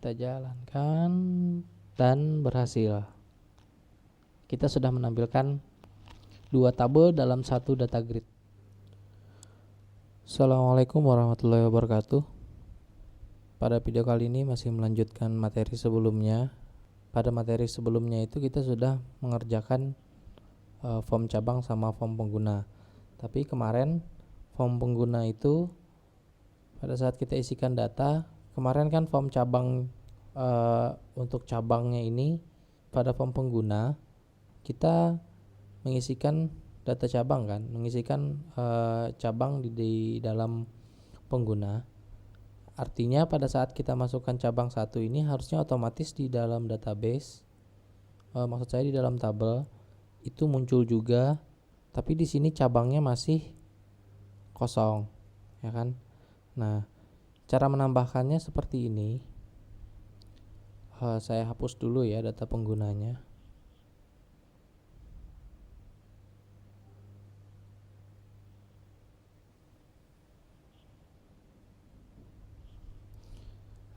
Kita jalankan dan berhasil. Kita sudah menampilkan 2 tabel dalam 1 data grid. Assalamualaikum warahmatullahi wabarakatuh. Pada video kali ini masih melanjutkan materi sebelumnya. Pada materi sebelumnya itu kita sudah mengerjakan form cabang sama form pengguna. Tapi kemarin form pengguna itu pada saat kita isikan data, kemarin kan form cabang untuk cabangnya ini pada form pengguna kita mengisikan data cabang kan, mengisikan cabang di dalam pengguna. Artinya pada saat kita masukkan cabang satu ini harusnya otomatis di dalam database, maksud saya di dalam tabel itu muncul juga, tapi di sini cabangnya masih kosong, ya kan? Nah, cara menambahkannya seperti ini. Saya hapus dulu ya data penggunanya.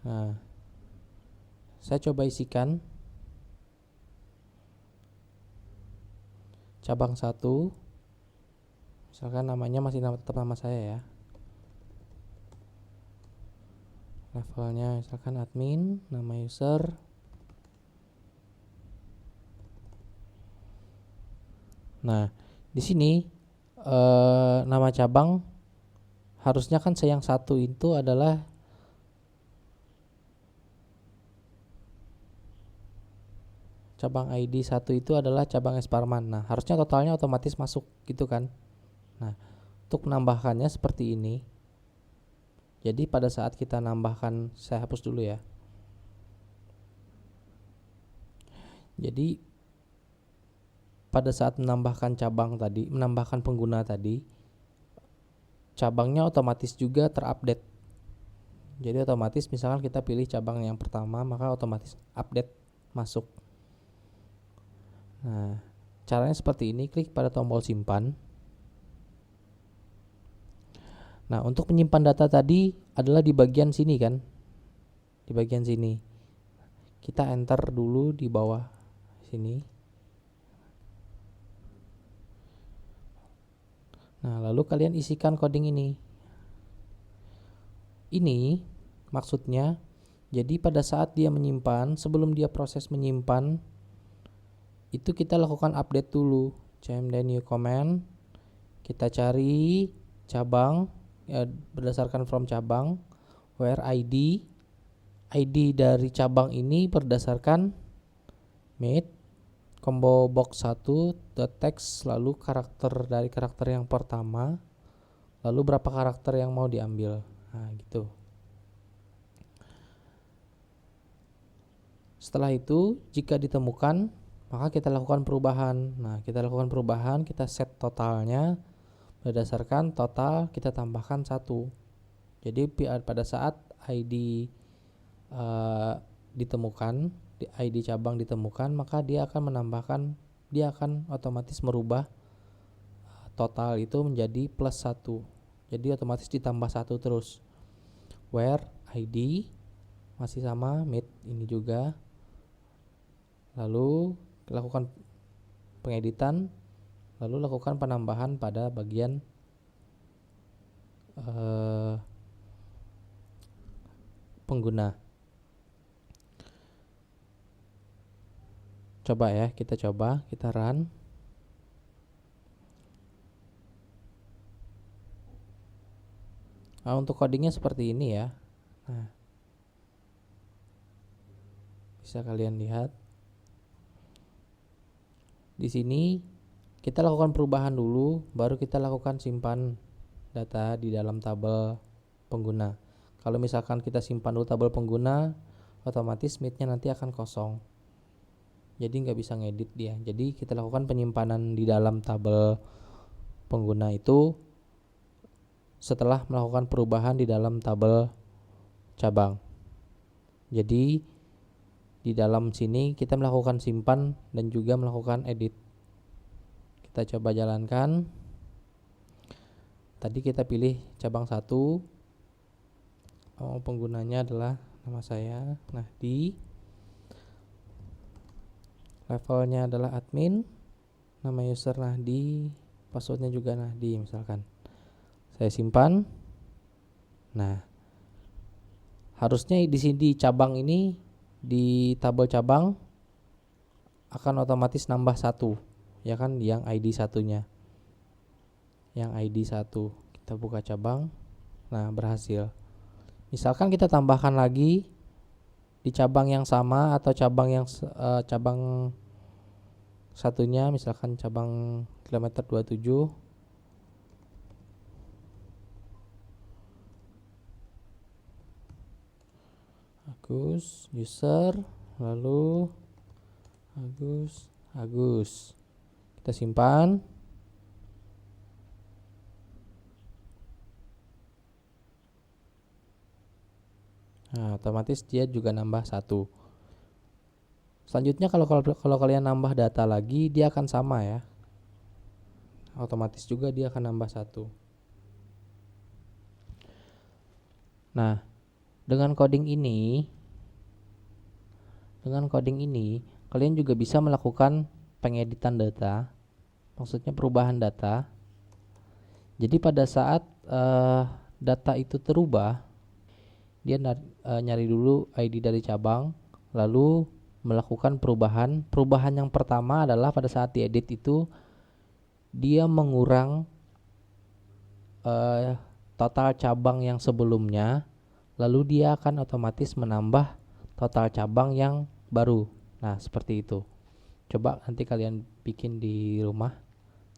Nah, saya coba isikan cabang 1. Misalkan namanya masih tetap nama saya ya. Levelnya misalkan admin, nama user. Nah, di sini nama cabang harusnya kan yang satu itu adalah cabang ID 1 itu adalah cabang Esparman. Nah, harusnya totalnya otomatis masuk gitu kan. Nah, untuk menambahkannya seperti ini. Jadi pada saat kita nambahkan, saya hapus dulu ya. Jadi pada saat menambahkan cabang tadi, menambahkan pengguna tadi, cabangnya otomatis juga terupdate. Jadi otomatis misalkan kita pilih cabang yang pertama, maka otomatis update masuk. Nah, caranya seperti ini, klik pada tombol simpan. Nah, untuk menyimpan data tadi adalah di bagian sini kan. Di bagian sini. Kita enter dulu di bawah sini. Nah, lalu kalian isikan coding ini. Ini maksudnya, jadi pada saat dia menyimpan, sebelum dia proses menyimpan, itu kita lakukan update dulu. cmd new command, kita cari cabang ya, berdasarkan from cabang, where id dari cabang ini berdasarkan mid combo box 1 text, lalu karakter dari karakter yang pertama, lalu berapa karakter yang mau diambil. Nah, gitu. Setelah itu jika ditemukan, maka kita lakukan perubahan. Nah, kita lakukan perubahan, kita set totalnya berdasarkan total, kita tambahkan 1. Jadi pada saat ID ditemukan, ID cabang ditemukan, maka dia akan menambahkan, dia akan otomatis merubah total itu menjadi plus 1. Jadi otomatis ditambah 1 terus. Where ID masih sama, mid ini juga. Lalu lakukan pengeditan, lalu lakukan penambahan pada bagian pengguna. Coba ya, kita run. Nah, untuk codingnya seperti ini ya. Nah, bisa kalian lihat. Di sini kita lakukan perubahan dulu, baru kita lakukan simpan data di dalam tabel pengguna. Kalau misalkan kita simpan dulu tabel pengguna, otomatis midnya nanti akan kosong. Jadi nggak bisa ngedit dia. Jadi kita lakukan penyimpanan di dalam tabel pengguna itu setelah melakukan perubahan di dalam tabel cabang. Jadi di dalam sini kita melakukan simpan dan juga melakukan edit. Kita coba jalankan. Tadi kita pilih cabang 1. Penggunanya adalah nama saya. Nah, di levelnya adalah admin, nama user Nahdi, passwordnya juga Nahdi misalkan. Saya simpan. Nah, harusnya di sini cabang ini, di tabel cabang akan otomatis nambah 1, ya kan, yang ID satunya. Yang ID 1. Kita buka cabang. Nah, berhasil. Misalkan kita tambahkan lagi di cabang yang sama atau cabang yang cabang satunya, misalkan cabang kilometer 27. Agus user, lalu Agus. Kita simpan. Nah, otomatis dia juga nambah 1. Selanjutnya kalau kalian nambah data lagi, dia akan sama ya. Otomatis juga dia akan nambah 1. Nah, dengan coding ini kalian juga bisa melakukan pengeditan data, maksudnya perubahan data. Jadi pada saat data itu terubah, dia nyari dulu ID dari cabang, lalu melakukan perubahan. Perubahan yang pertama adalah pada saat diedit itu dia mengurang total cabang yang sebelumnya, lalu dia akan otomatis menambah total cabang yang baru. Nah, seperti itu. Coba nanti kalian bikin di rumah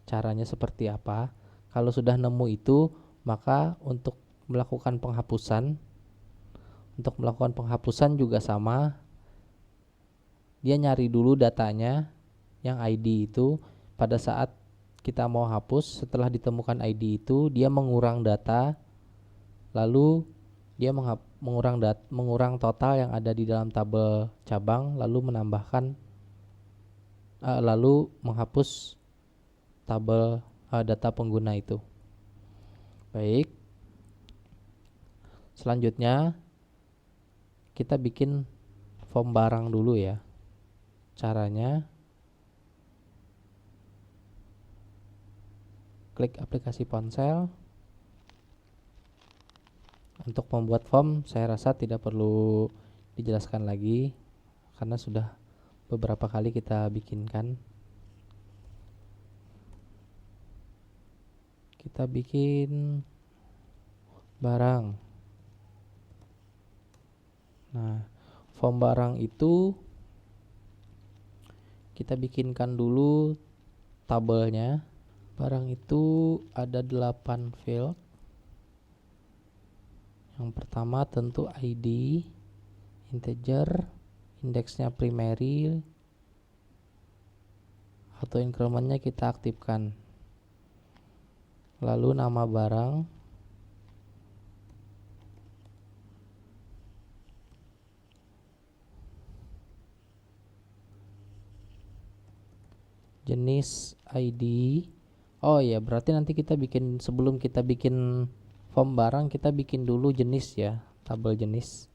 caranya seperti apa. Kalau sudah nemu itu, maka untuk melakukan penghapusan juga sama. Dia nyari dulu datanya yang ID itu. Pada saat kita mau hapus, setelah ditemukan ID itu, dia mengurang data, lalu dia mengurang total yang ada di dalam tabel cabang, lalu lalu menghapus tabel data pengguna itu. Baik. Selanjutnya kita bikin form barang dulu ya. Caranya, klik aplikasi ponsel. Untuk membuat form saya rasa tidak perlu dijelaskan lagi karena sudah beberapa kali kita bikinkan. Kita bikin barang. Nah, form barang itu kita bikinkan dulu tabelnya. Barang itu ada 8 field. Yang pertama tentu ID, integer, indeksnya primary, auto incrementnya kita aktifkan. Lalu nama barang, jenis ID. Oh ya, berarti nanti sebelum kita bikin form barang, kita bikin dulu jenis ya, tabel jenis.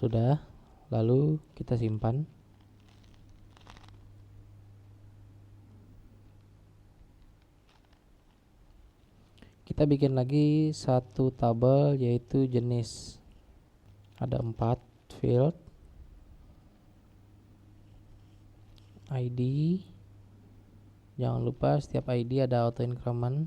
Sudah, lalu kita simpan. Kita bikin lagi satu tabel yaitu jenis. Ada 4 field. ID. Jangan lupa setiap ID ada auto increment.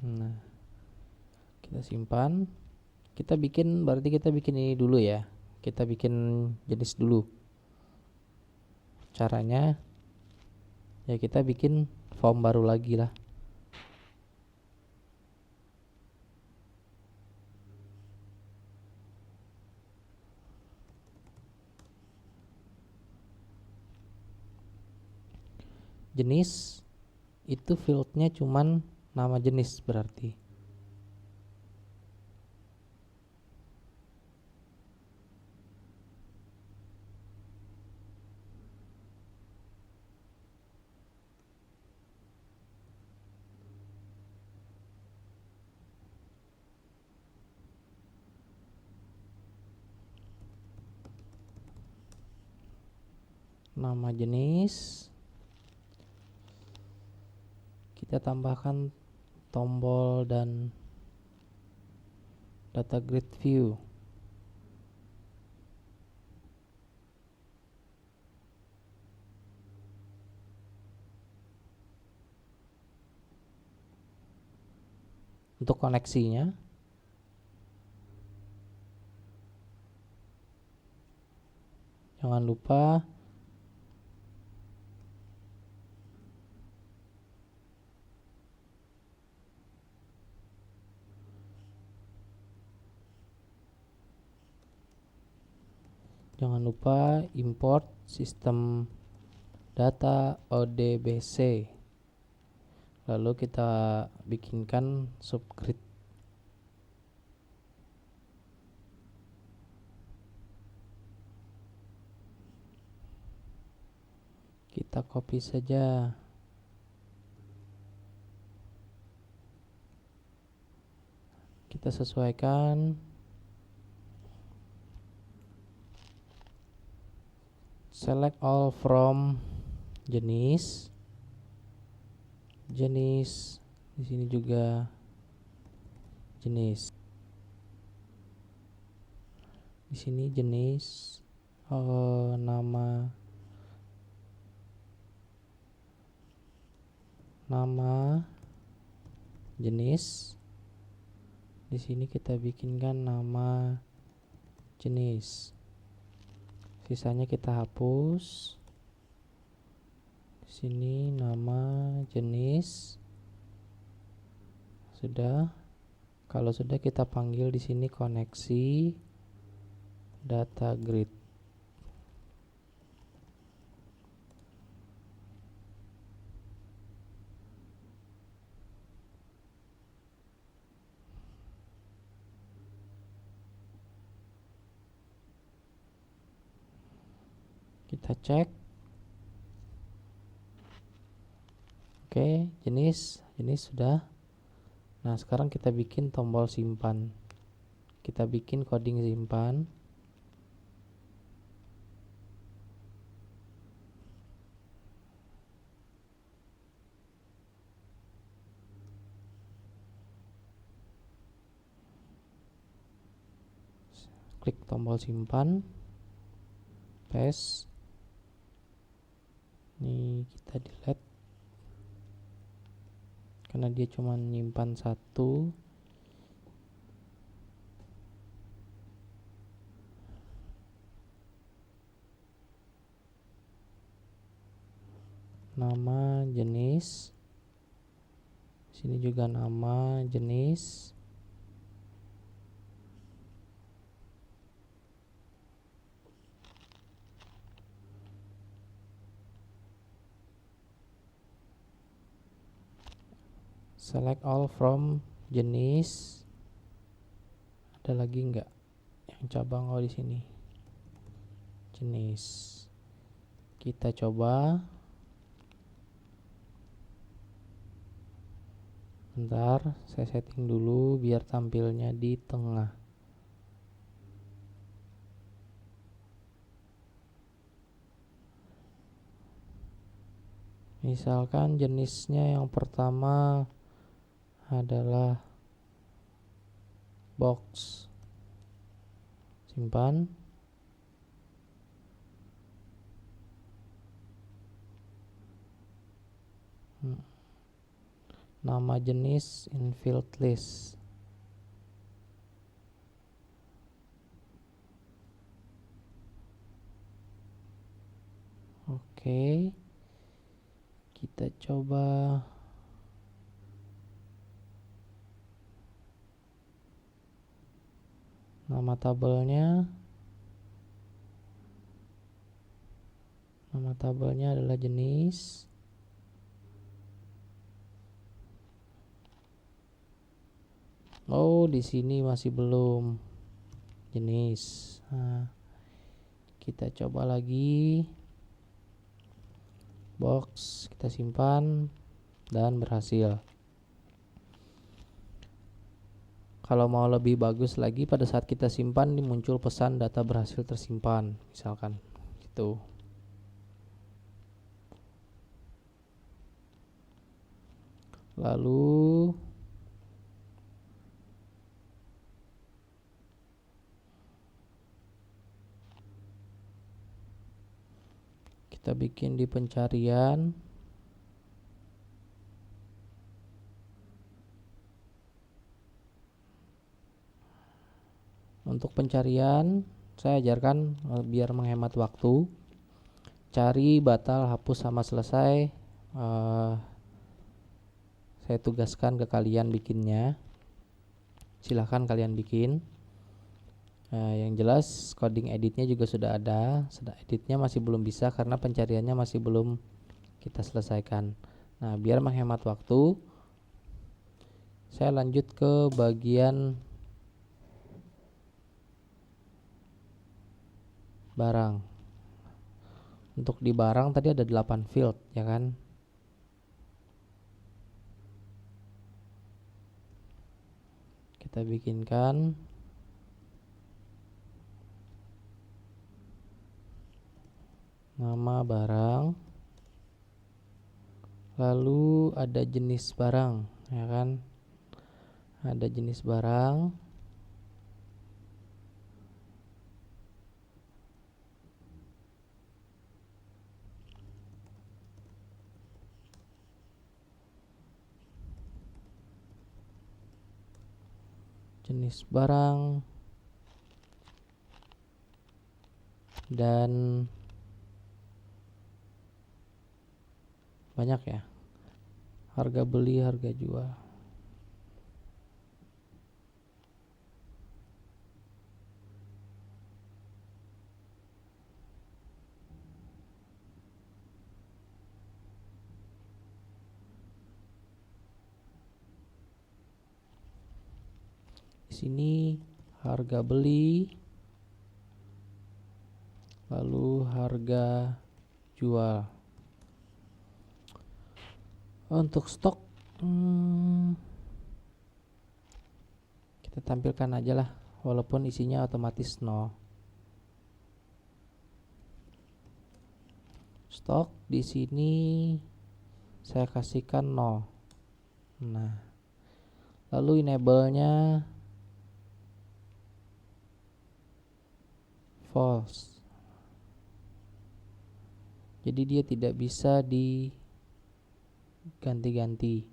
Nah, kita simpan. Berarti kita bikin ini dulu ya. Kita bikin jenis dulu. Caranya ya kita bikin form baru lagi lah. Jenis itu fieldnya cuman nama jenis berarti. Nama jenis, kita tambahkan tombol dan data grid view. Untuk koneksinya jangan lupa import sistem data ODBC. Lalu kita bikinkan subgrid. Kita copy saja. Kita sesuaikan. Select all from jenis. Di sini juga jenis. Di sini jenis, nama jenis. Di sini kita bikinkan nama jenis. Sisanya kita hapus. Di sini nama jenis. Sudah. Kalau sudah kita panggil di sini koneksi data grid. Kita cek. Oke, jenis sudah. Nah, sekarang kita bikin tombol simpan. Kita bikin coding simpan. Klik tombol simpan. Paste. Ini kita delete. Karena dia cuma nyimpan satu. Nama jenis. Sini juga nama jenis. Select all from jenis. Ada lagi nggak yang cabang? Oh, di sini jenis. Kita coba. Bentar, saya setting dulu biar tampilnya di tengah. Misalkan jenisnya yang pertama adalah box. Simpan. Nama jenis infield list. Oke, kita coba nama tabelnya. Nama tabelnya adalah jenis. Oh, di sini masih belum jenis. Nah, kita coba lagi. Box, kita simpan dan berhasil. Kalau mau lebih bagus lagi, pada saat kita simpan muncul pesan data berhasil tersimpan, misalkan gitu. Lalu kita bikin di pencarian. Untuk pencarian saya ajarkan biar menghemat waktu. Cari, batal, hapus sama selesai. Saya tugaskan ke kalian bikinnya. Silahkan kalian bikin. Yang jelas coding editnya juga sudah ada. Editnya masih belum bisa karena pencariannya masih belum kita selesaikan. Nah, biar menghemat waktu, saya lanjut ke bagian barang. Untuk di barang tadi ada 8 field, ya kan? Kita bikinkan nama barang, lalu ada jenis barang, ya kan? Ada jenis barang. Jenis barang dan banyak ya. Harga beli, harga jual. Di sini harga beli, lalu harga jual. Untuk stok kita tampilkan aja lah, walaupun isinya otomatis 0. Stok di sini saya kasihkan 0. Nah, lalu enable-nya false. Jadi dia tidak bisa diganti-ganti.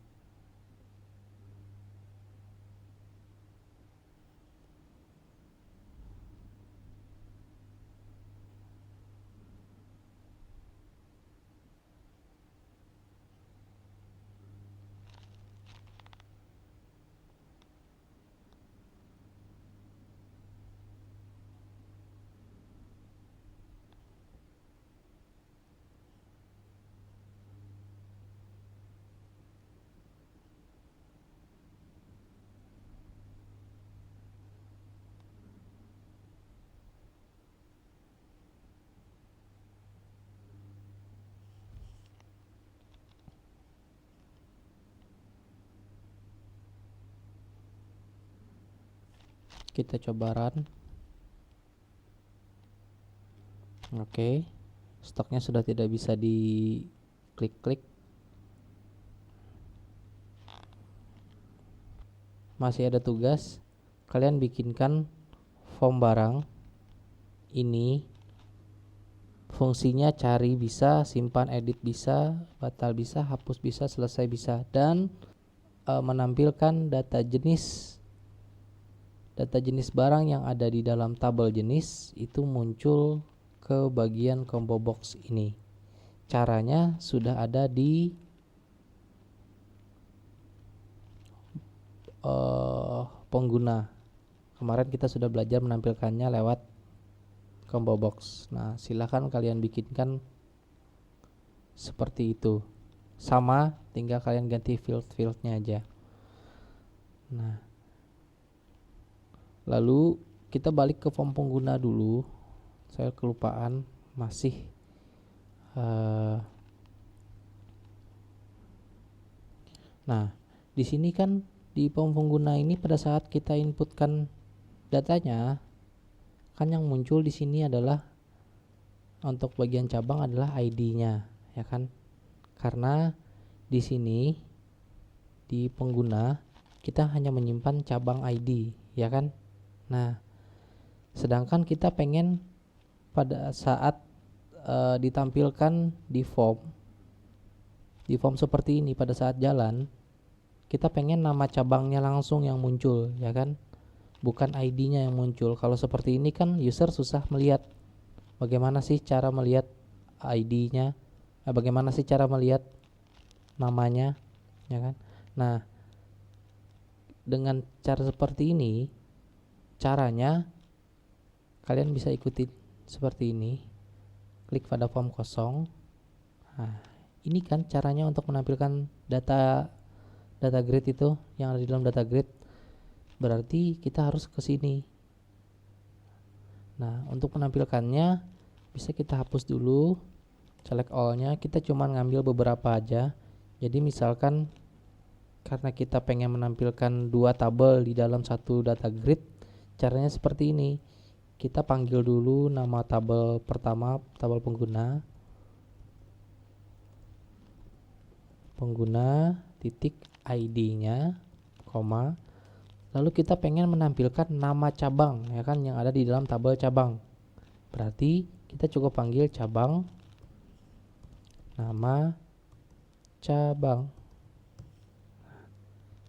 Kita coba run. Oke, stoknya sudah tidak bisa diklik-klik. Masih ada tugas, kalian bikinkan form barang ini. Fungsinya cari bisa, simpan, edit bisa, batal bisa, hapus bisa, selesai bisa, dan menampilkan data jenis barang yang ada di dalam tabel jenis itu muncul ke bagian combo box ini. Caranya sudah ada di pengguna. Kemarin kita sudah belajar menampilkannya lewat combo box. Nah, silahkan kalian bikinkan seperti itu. Sama, tinggal kalian ganti field-fieldnya aja. Nah, lalu kita balik ke form pengguna dulu. Saya kelupaan masih nah, di sini kan di form pengguna ini pada saat kita inputkan datanya, kan yang muncul di sini adalah untuk bagian cabang adalah ID-nya, ya kan? Karena di sini di pengguna kita hanya menyimpan cabang ID, ya kan? Nah, sedangkan kita pengen pada saat ditampilkan di form seperti ini pada saat jalan, kita pengen nama cabangnya langsung yang muncul, ya kan? Bukan ID-nya yang muncul. Kalau seperti ini kan user susah melihat bagaimana sih cara melihat ID-nya, bagaimana sih cara melihat namanya, ya kan? Nah, dengan cara seperti ini, caranya kalian bisa ikuti seperti ini. Klik pada form kosong. Nah, ini kan caranya untuk menampilkan data grid itu yang ada di dalam data grid. Berarti kita harus ke sini. Nah, untuk menampilkannya bisa kita hapus dulu. Select all-nya, kita cuma ngambil beberapa aja. Jadi misalkan karena kita pengen menampilkan 2 tabel di dalam satu data grid, caranya seperti ini. Kita panggil dulu nama tabel pertama, tabel pengguna titik ID-nya, koma. Lalu kita pengen menampilkan nama cabang, ya kan, yang ada di dalam tabel cabang. Berarti kita cukup panggil cabang, nama cabang.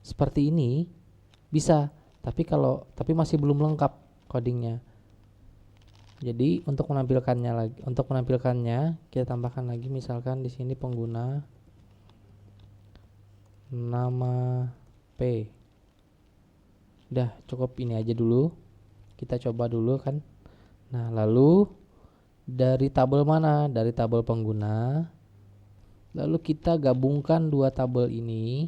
Seperti ini bisa, tapi masih belum lengkap codingnya. Jadi untuk menampilkannya kita tambahkan lagi, misalkan di sini pengguna nama P. Udah cukup ini aja dulu. Kita coba dulu kan. Nah, lalu dari tabel mana? Dari tabel pengguna. Lalu kita gabungkan 2 tabel ini.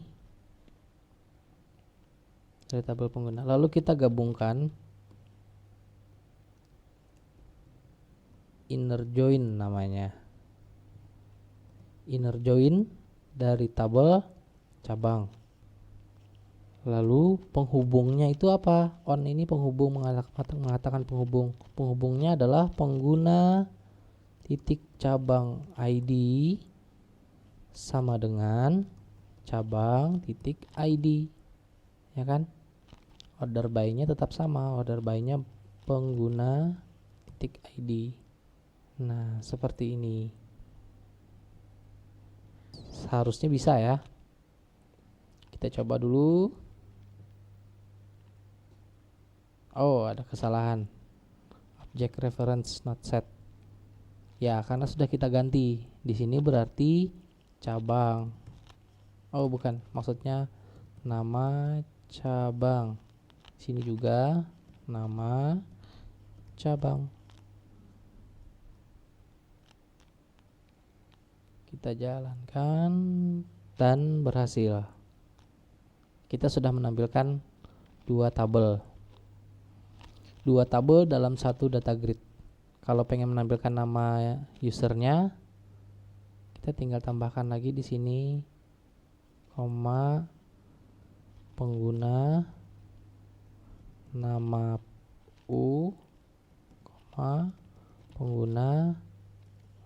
Dari tabel pengguna. Lalu kita gabungkan inner join namanya. Inner join dari tabel cabang. Lalu penghubungnya itu apa? On ini penghubung, mengatakan penghubung. Penghubungnya adalah pengguna titik cabang ID sama dengan cabang titik ID, ya kan? Order by-nya tetap sama, order by-nya pengguna titik ID. Nah, seperti ini. Seharusnya bisa ya. Kita coba dulu. Oh, ada kesalahan. Object reference not set. Ya, karena sudah kita ganti. Di sini berarti cabang. Oh, bukan. Maksudnya nama cabang. Sini juga nama cabang. Kita jalankan dan berhasil. Kita sudah menampilkan 2 tabel. 2 tabel dalam satu data grid. Kalau pengen menampilkan nama usernya, kita tinggal tambahkan lagi di sini, koma, pengguna, nama U, pengguna,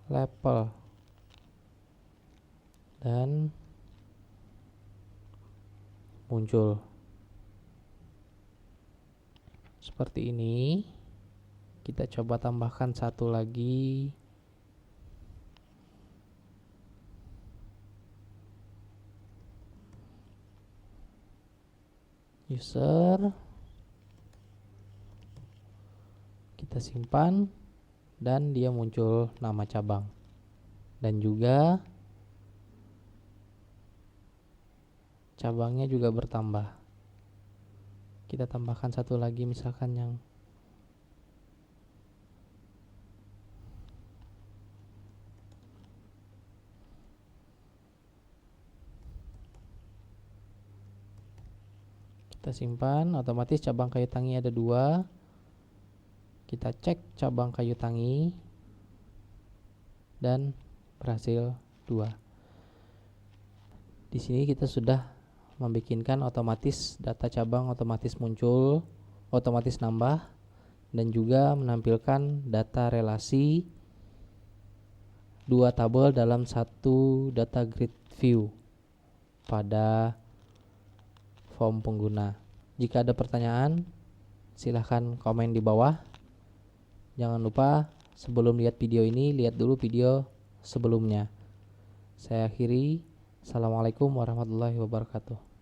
label, dan muncul seperti ini. Kita coba tambahkan satu lagi. User, kita simpan dan dia muncul nama cabang, dan juga cabangnya juga bertambah. Kita tambahkan satu lagi, misalkan yang kita simpan. Otomatis cabang kayu tangi ada 2. Kita cek cabang kayu tangi dan berhasil 2. Di sini kita sudah membikinkan otomatis data cabang otomatis muncul, otomatis nambah, dan juga menampilkan data relasi 2 tabel dalam satu data grid view pada form pengguna. Jika ada pertanyaan, silahkan komen di bawah. Jangan lupa sebelum lihat video ini, lihat dulu video sebelumnya. Saya akhiri. Assalamualaikum warahmatullahi wabarakatuh.